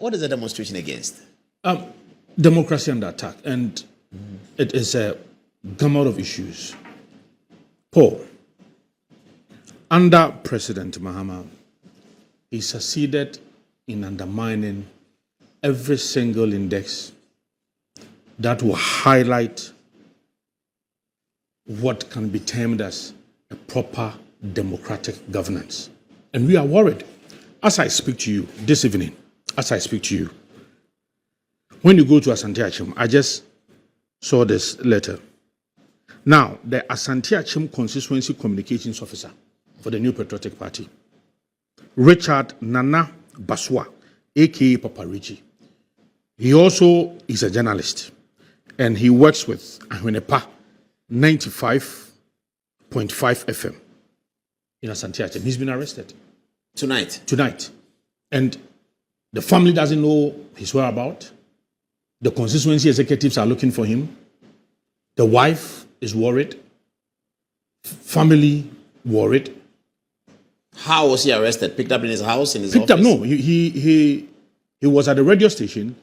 What is the demonstration against? Democracy under attack, and it is a gamut of issues. Paul, under President Mahama, he succeeded in undermining every single index that will highlight what can be termed as a proper democratic governance. And we are worried. As I speak to you this evening, when you go to Ashanti Achim, I just saw this letter. Now, the Ashanti Achim Constituency Communications Officer for the New Patriotic Party, Richard Nana Baswa, a.k.a. Papa Richie. He also is a journalist, and he works with Ahwenepa 95.5 FM in Ashanti Achim. He's been arrested. Tonight. And the family doesn't know his whereabouts. The constituency executives are looking for him. The wife is worried. Family worried. How was he arrested? Picked up in his house, in his office? No. He was at the radio station.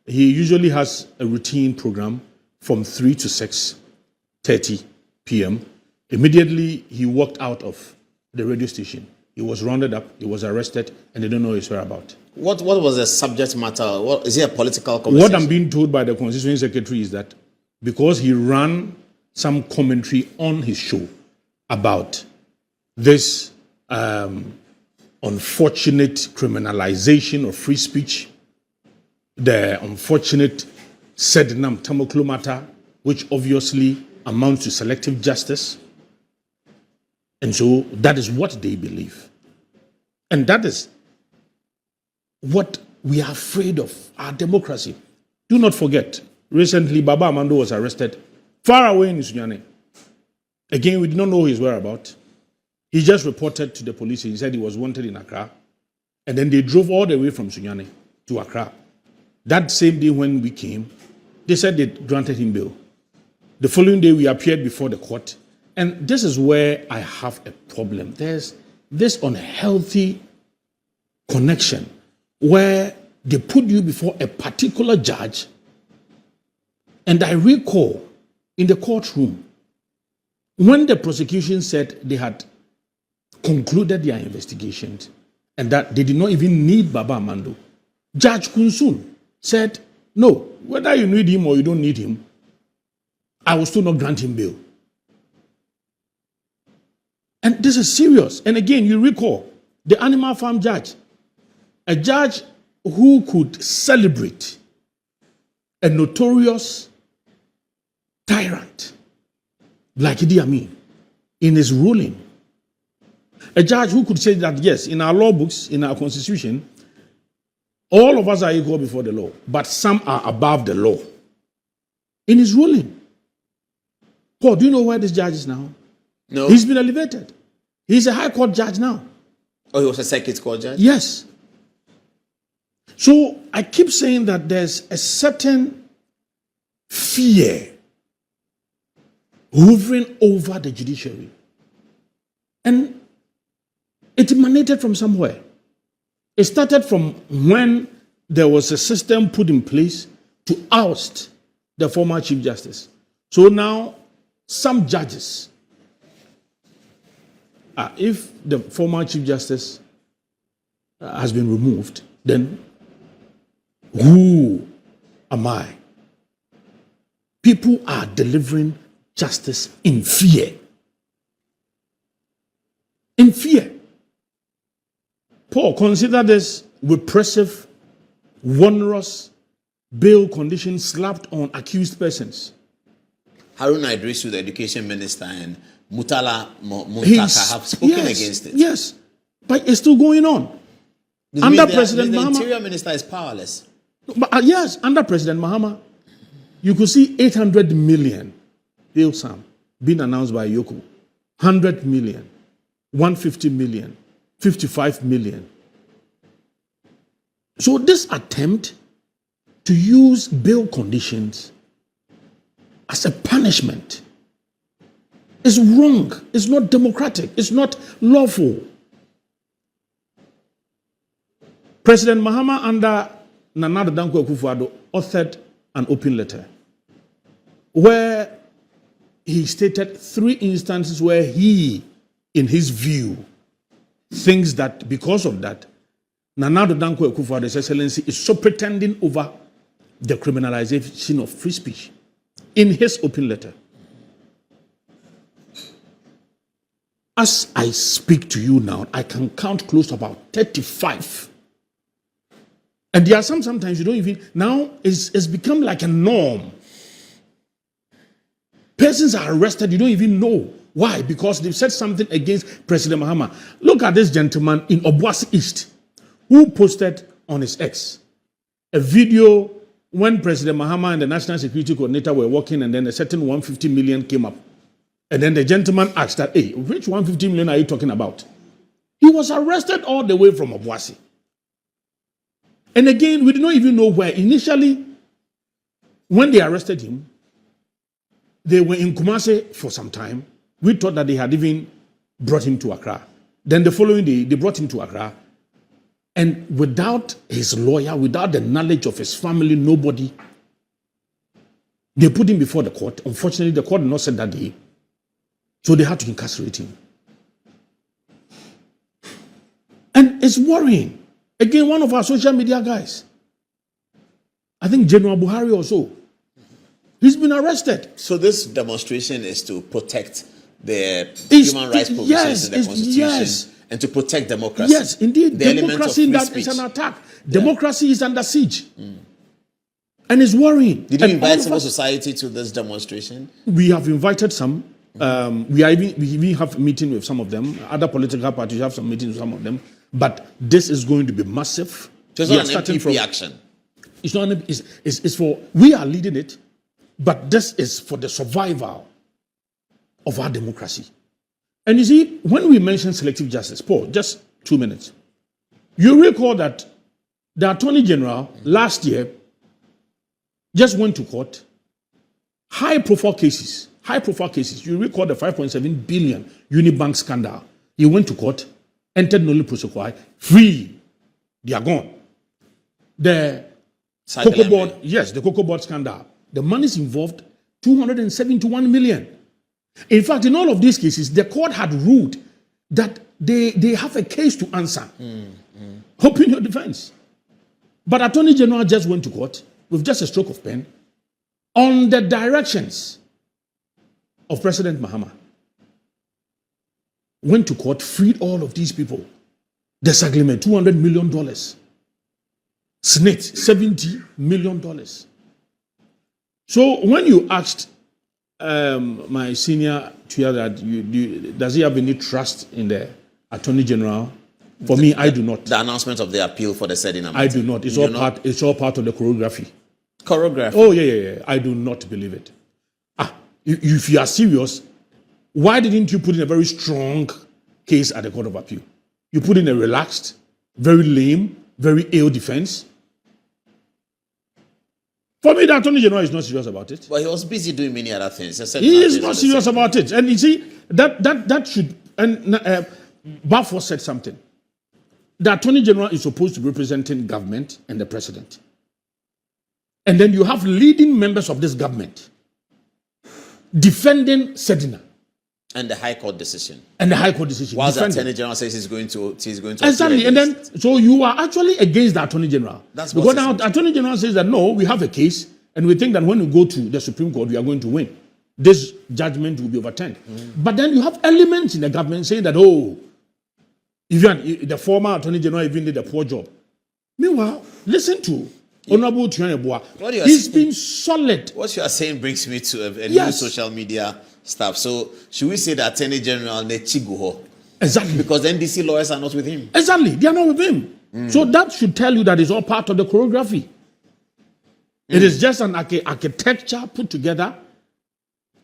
He usually has a routine program from 3 to 6:30 p.m. Immediately, he walked out of the radio station. He was rounded up, he was arrested, and they don't know his whereabouts. What was the subject matter? Is it a political conversation? What I'm being told by the constituency secretary is that because he ran some commentary on his show about this unfortunate criminalization of free speech, the unfortunate Sedina Tamakloe matter, which obviously amounts to selective justice. And so that is what they believe. And that is what we are afraid of, our democracy. Do not forget, recently Baba Amando was arrested far away in Sunyane. Again, we did not know his whereabouts. He just reported to the police. He said he was wanted in Accra. And then they drove all the way from Sunyane to Accra. That same day when we came, they said they granted him bail. The following day, we appeared before the court. And this is where I have a problem. There's this unhealthy connection where they put you before a particular judge. And I recall in the courtroom, when the prosecution said they had concluded their investigations and that they did not even need Baba Amando, Judge Kunsun said, no, whether you need him or you don't need him, I will still not grant him bail. And this is serious. And again, you recall the Animal Farm judge, a judge who could celebrate a notorious tyrant like Idi Amin in his ruling. A judge who could say that, yes, in our law books, in our constitution, all of us are equal before the law, but some are above the law. In his ruling. Paul, do you know where this judge is now? No. He's been elevated. He's a high court judge now. Oh, he was a circuit court judge? Yes. So I keep saying that there's a certain fear hovering over the judiciary. And it emanated from somewhere. It started from when there was a system put in place to oust the former Chief Justice. So now, some judges, if the former Chief Justice has been removed, then who am I? People are delivering justice in fear. In fear. Paul, consider this repressive, onerous bail condition slapped on accused persons. Haruna Idrisu, the education minister, and Mutala Muntaka have spoken against it. Yes, but it's still going on. Under President Mahama, the interior minister is powerless. But, yes, under President Mahama, you could see 800 million bail sum being announced by Yoko. 100 million, 150 million, 55 million. So this attempt to use bail conditions as a punishment is wrong. It's not democratic. It's not lawful. President Mahama, under Nana Danko Akufo-Addo authored an open letter where he stated 3 instances where he, in his view, thinks that because of that, Nana Danko Akufo-Addo's Excellency is so pretending over the criminalization of free speech in his open letter. As I speak to you now, I can count close to about 35. And there are sometimes you don't even, now it's become like a norm. Persons are arrested, you don't even know. Why? Because they've said something against President Mahama. Look at this gentleman in Obuasi East who posted on his X a video when President Mahama and the National Security Coordinator were working, and then a certain 150 million came up. And then the gentleman asked that, hey, which 150 million are you talking about? He was arrested all the way from Obuasi. And again, we do not even know where. Initially, when they arrested him, they were in Kumasi for some time. We thought that they had even brought him to Accra. Then the following day, they brought him to Accra. And without his lawyer, without the knowledge of his family, nobody, they put him before the court. Unfortunately, the court did not set that day. So they had to incarcerate him. And it's worrying. Again, one of our social media guys, I think General Buhari also, he's been arrested. So this demonstration is to protect the human rights provisions in the Constitution and to protect democracy. Yes, indeed. The Democracy in that is an attack. Democracy is under siege. And it's worrying. Did you invite civil society to this demonstration? We have invited some. We even have a meeting with some of them. Other political parties have some meetings with some of them. But this is going to be massive. So it's not an NPP action. It's not. It's for, we are leading it, but this is for the survival of our democracy. And you see, when we mention selective justice, Paul, just 2 minutes. You recall that the Attorney General last year just went to court, high-profile cases. You recall the 5.7 billion Unibank scandal. He went to court, entered Noli Prosequi, free. They are gone. The Cocoa Board, the Cocoa Board scandal. The money is involved, 271 million. In fact, in all of these cases, the court had ruled that they have a case to answer. Hoping your defense. But Attorney General just went to court with just a stroke of pen on the directions of President Mahama. Went to court, freed all of these people. Disagreement, $200 million. Snitch, $70 million. So when you asked my senior to that, does he have any trust in the Attorney General? For me, I do not. The announcement of the appeal for the Sedina. I do not. It's all part of the choreography. Choreography? Oh, yeah. I do not believe it. If you are serious, why didn't you put in a very strong case at the Court of Appeal? You put in a relaxed, very lame, very ill defense. For me, the Attorney General is not serious about it. But he was busy doing many other things. He is not serious about it. And you see, that should... And Balfour said something. The Attorney General is supposed to be representing government and the president. And then you have leading members of this government defending Sedina. And the High Court decision. While the Attorney General says he's going to exactly. And then, so you are actually against the Attorney General. That's because now the Attorney General says that no, we have a case, and we think that when we go to the Supreme Court, we are going to win. This judgment will be overturned. But then you have elements in the government saying that, even the former Attorney General even did a poor job. Meanwhile, listen to Honorable Tianeboa. He's been solid. What you are saying brings me to a new social media stuff. So should we say that Attorney General Nechiguho? Exactly. Because the NDC lawyers are not with him. Exactly. They are not with him. So that should tell you that it's all part of the choreography. It is just an architecture put together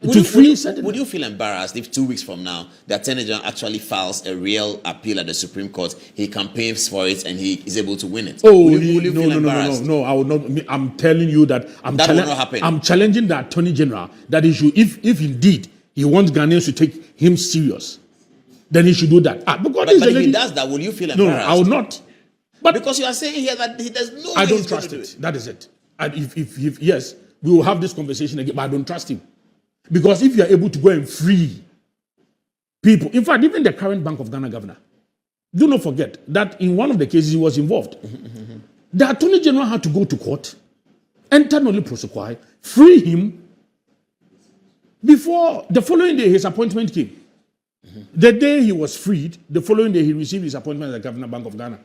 Would you feel embarrassed if 2 weeks from now the Attorney General actually files a real appeal at the Supreme Court, he campaigns for it, and he is able to win it? Oh, will you feel embarrassed? No, I will not. I'm telling you that that will not happen. I'm challenging the Attorney General that he should, if indeed he wants Ghanaians to take him serious, then he should do that. But if he does that, will you feel embarrassed? No, I will not. But because you are saying here that there's no way I don't he's going trust to do it. That is it. And if yes, we will have this conversation again, but I don't trust him. Because if you are able to go and free people, in fact, even the current Bank of Ghana governor, do not forget that in one of the cases he was involved. The Attorney General had to go to court, enter Noli Prosequi, free him before the following day his appointment came. The day he was freed, the following day he received his appointment as the Governor Bank of Ghana.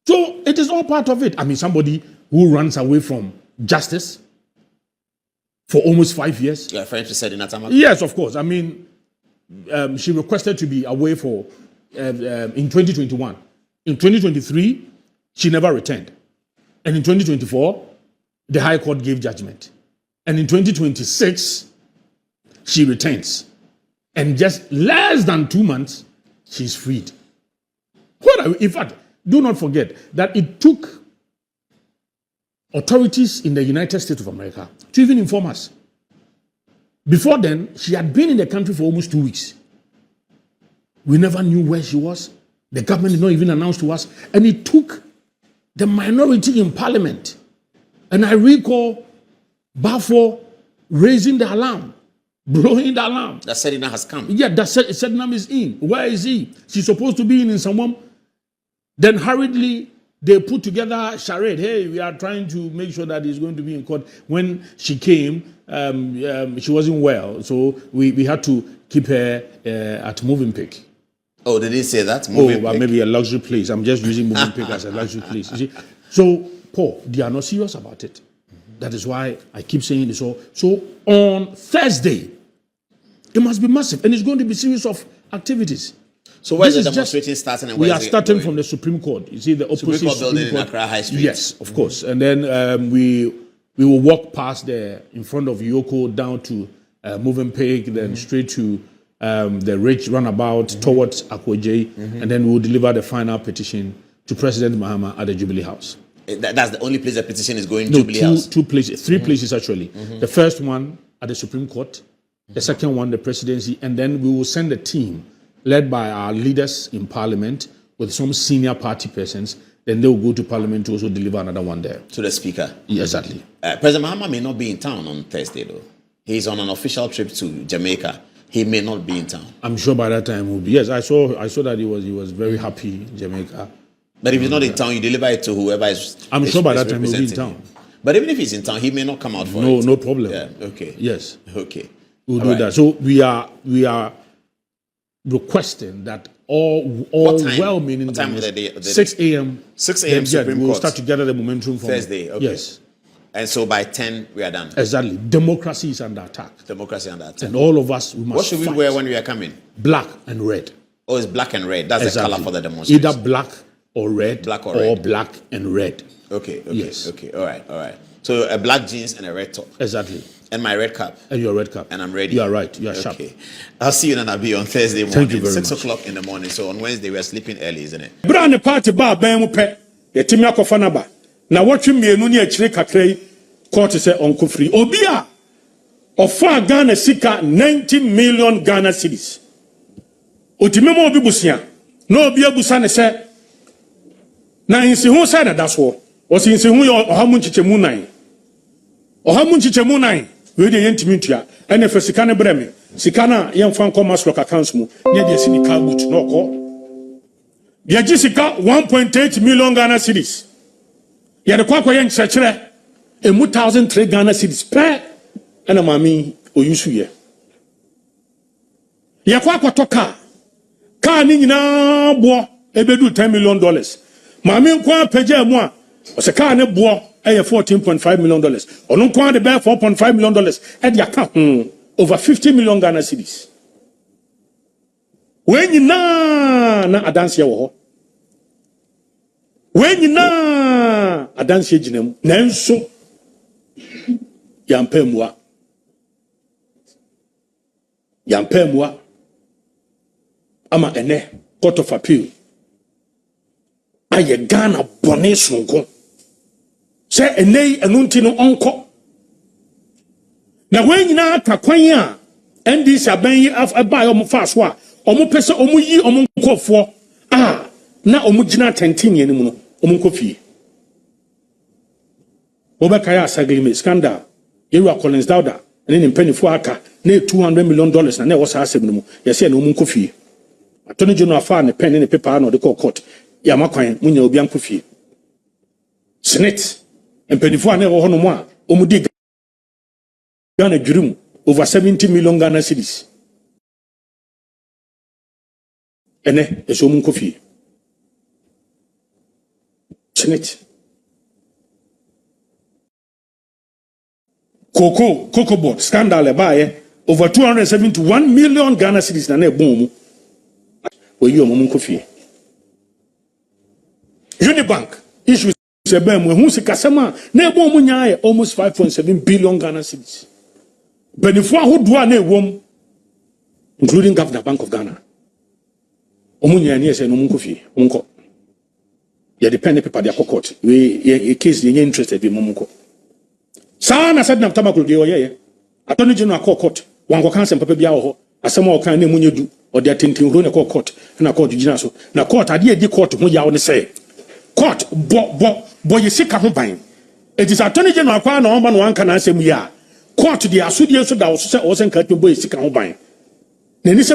So it is all part of it. I mean, somebody who runs away from justice for almost 5 years. You're referring to Sedina Tamakloe? Yes, of course. I mean, she requested to be away for in 2021. In 2023, she never returned. And in 2024, the High Court gave judgment. And in 2026, she returns. And just less than 2 months, she's freed. In fact, do not forget that it took authorities in the United States of America to even inform us. Before then, she had been in the country for almost 2 weeks. We never knew where she was. The government did not even announce to us. And it took the minority in parliament. And I recall Bafo raising the alarm, blowing the alarm. That Sedina has come. Yeah, that Sedina is in. Where is he? She's supposed to be in someone. Then hurriedly, they put together a charade. Hey, we are trying to make sure that he's going to be in court. When she came, she wasn't well. So we had to keep her at Moving Pick. Oh, they didn't say that? But maybe a luxury place. I'm just using Moving Pick as a luxury place. You see? So, Paul, they are not serious about it. That is why I keep saying this. So on Thursday, it must be massive. And it's going to be a series of activities. So where is the demonstrating starting? And we are starting from the Supreme Court. You see the opposite Supreme Court building in Accra High Street. Yes, of course. And then we will walk past there in front of Yoko down to Moving Pig, then straight to the Ridge Runabout towards Akwaje, and then we will deliver the final petition to President Mahama at the Jubilee House. That's the only place the petition is going to Jubilee House? Two places, three places actually. The first one at the Supreme Court, the second one, the presidency, and then we will send a team led by our leaders in Parliament with some senior party persons. Then they will go to Parliament to also deliver another one there. To the Speaker? Yeah, exactly. President Mahama may not be in town on Thursday, though. He's on an official trip to Jamaica. He may not be in town. I'm sure by that time he'll be. Yes, I saw that he was very happy in Jamaica. But if he's not in town, you deliver it to whoever is. I'm sure by that time he'll be in town. But even if he's in town, he may not come out for it. No problem. Yeah. Okay. Yes. Okay. We'll do that. So we are requesting that all well-meaning. What time of the day? 6 a.m. 6 a.m. Supreme Court. We'll start to gather the momentum from Thursday. Okay. Yes. And so by 10 we are done. Exactly. Democracy is under attack. Democracy under attack. And all of us, we must. What should we wear when we are coming? Black and red. Oh, it's black and red. That's the color for the demonstration. Either black or red. Black or red. Black and red. Okay. Yes. Okay. All right. So a black jeans and a red top. Exactly. And my red cap. And your red cap. And I'm ready. You are right. You are sharp. Okay. I'll see you in Nanabi on Thursday morning. Thank you very 6 much. o'clock in the morning. So on Wednesday, we are sleeping early, isn't it? Brand party bar ben pe. Yetimi akofa naba. Na wotwe mienu ni akire kakrai court say onko free. Obi a ofa Ghana sika 90 million Ghana cedis. Otimi mo obi busia. Na obi abusa ne se na insi hu sa na daso. O si insi hu yo ohamu nchichemu nan. Ohamu nchichemu nan. We dey yentimi ntua. Ene fe sika ne breme. Sika na yemfa nkoma stroke accounts mu. Ne dey sini ka boot no ko. Dia jisika 1.8 million Ghana cedis. Ya de kwa yen chekere e 1003 Ghana cedis per ena mami oyusu ye. Ya kwa toka ka ni nyina bo ebedu $10 million. Mami nkwa peje mu a o se ka ne bo eye $14.5 million. Ono nkwa de be $4.5 million e de aka over 50 million Ghana cedis. We nyina na adanse wo ho. We nyina adanse ginam nanso yampemua ama ene court of appeal aye Ghana bone sonko se enei enunti no onko na we nyina atakwan a NDC aban yi abai omo fa so a omo pese omo yi omo nkofo na omugina 10 ye mu no omunkofie obekaya asaglim scandal yewa Collins Dauda ene mpanifo aka na $200 million na na wosa asem no mu yese na omunkofie attorney general afa ne pen ne paper na de court ya makwan munya obi ankofie Senate mpanifo na wo hono mu a omudi Ghana jurum over 70 million Ghana cedis ene eso omunkofie Senate Cocoa board scandal ebaye over 271 million Ghana cedis na na ebon we yi omum kofie Unibank issues sebem we hu sikasema na ebon mu nyaa almost 5.7 billion Ghana cedis benefo ahodo na ewom including Governor Bank of Ghana omunyaa ne ese no omum kofie onko ya depend paper dia court we case ye interested be momko sana Sedina Tamakloe de oyeye attorney general court wango kan sem papa bia wo ho asem o kan na munyedu o de atentin ro na court na court Judicial so na court ade edi court ho yawo ne say court bo ye sika ho ban it is attorney general kwa na omba no anka na asem ya court de asodie so da wo so say o sen ka bo ye sika ho ban na ni se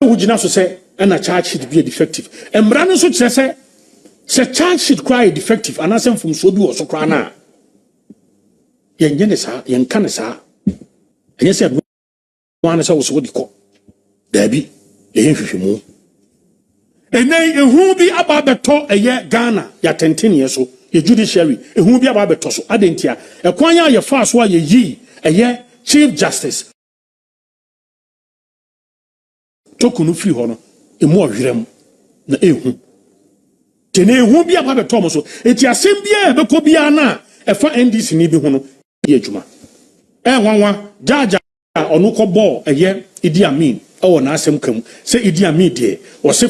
Judicial so say na charge sheet be defective emra no so kire say charge sheet cry defective and asem from so bi wo so kra na yen yene sa yen kan sa enye se wan sa wo so di ko dabi yen hwehwemu enai ehu bi aba beto eye Ghana ya 10 years so ye judiciary ehu bi aba beto so adentia ekwanya ye fa so ye yi eye chief justice tokunu free ho no emu ohwerem na ehu tene ehu bi aba beto mo so eti asem bia ebeko bia na efa NDC ni bi ho no ye juma nwanwa jaja onu ko bo eye Idi Amin o na asem kam se Idi Amin de o se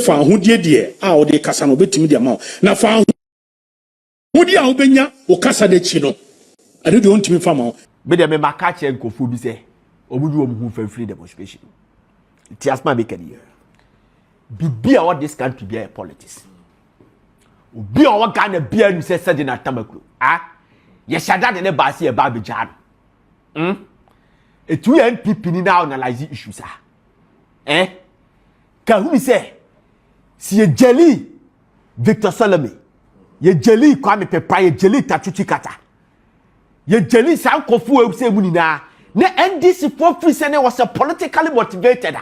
fa hodie de a o de kasa no betimi de ma na fa hodie a obenya o kasa de chi no ade de ontimi fa ma be de me maka che nkofo bi se obudu omhu fa free demonstration ti asma be kani bibia what this country be politics obi o wa Ghana bia nu se Sedina Tamakloe ye shada de ne baasi e ba bejan etu NPP ni now analyze issues ka hu se si ye jeli Victor Salome ye jeli Kwame Pepa ye jeli Tatuchi Kata ye jeli sankofu e se mu ni na NDC for free say was a politically motivated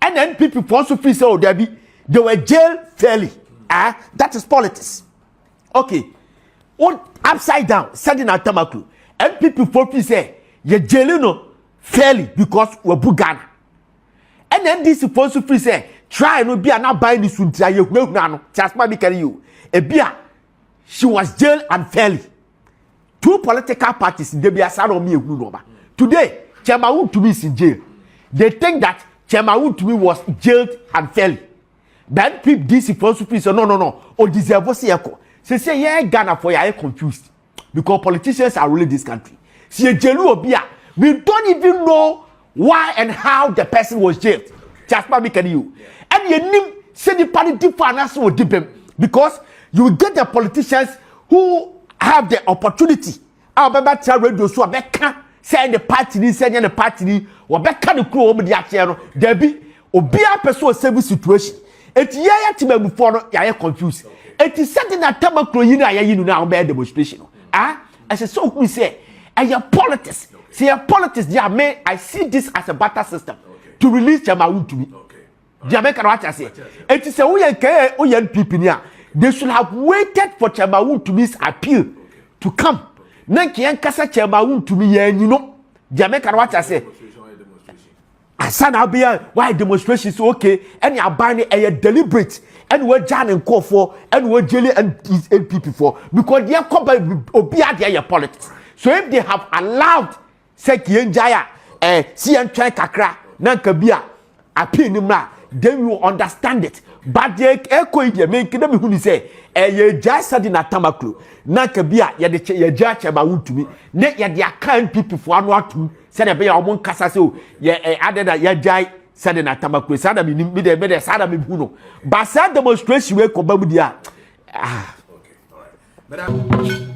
and NPP for so free say o there be they were jailed fairly that is politics. Okay. What upside down, Sedina Tamakloe. NPP for free say ye jelino fairly because we Ghana. And then this supposed to free say try no be na buy this one try you no just me carry you. Ebia she was jailed unfairly. Two political parties they be aside on me no. Today, Chairman to me is in jail. They think that Chairman to me was jailed unfairly. Then people this supposed to free say no. O deserve say say yeah Ghana for you confused because politicians are ruling this country. See jelu obia we don't even know why and how the person was jailed. Just me can you. And you nim say the party different so deep because you get the politicians who have the opportunity. I remember tell radio so abeka say the party ni say the party ni obeka the crew omo di ache no there be obia person save situation. It yeah timamu for no ya confused. It is Sedina Tamakloe yi na yayi nu na be demonstration. As a so who say a politics. See a politics there I see this as a barter system to release Chairman to me. Jamaica what I say. It is a NPP niya. They should have waited for Chairman to me's appeal to come. Nanki kasa Chairman to me you know. Jamaica what I say. Asa na be why demonstrations okay and you ban a deliberate and we Jan and call for and we jelly and NPP for because they are covered obia their politics. So if they have allowed Seki Njaya CN try kakra nanka bia appeal nimra then you understand it. But they echo ye make them who say ye just Sedina Tamakloe nanka bia ye de ye judge about to me ne ye de account people for anwa to say be your own kasa so ye added that ye jai Sedina Tamakloe sada me de sada me hu no. But sad demonstration we ko ba mu dia. Okay, all right. But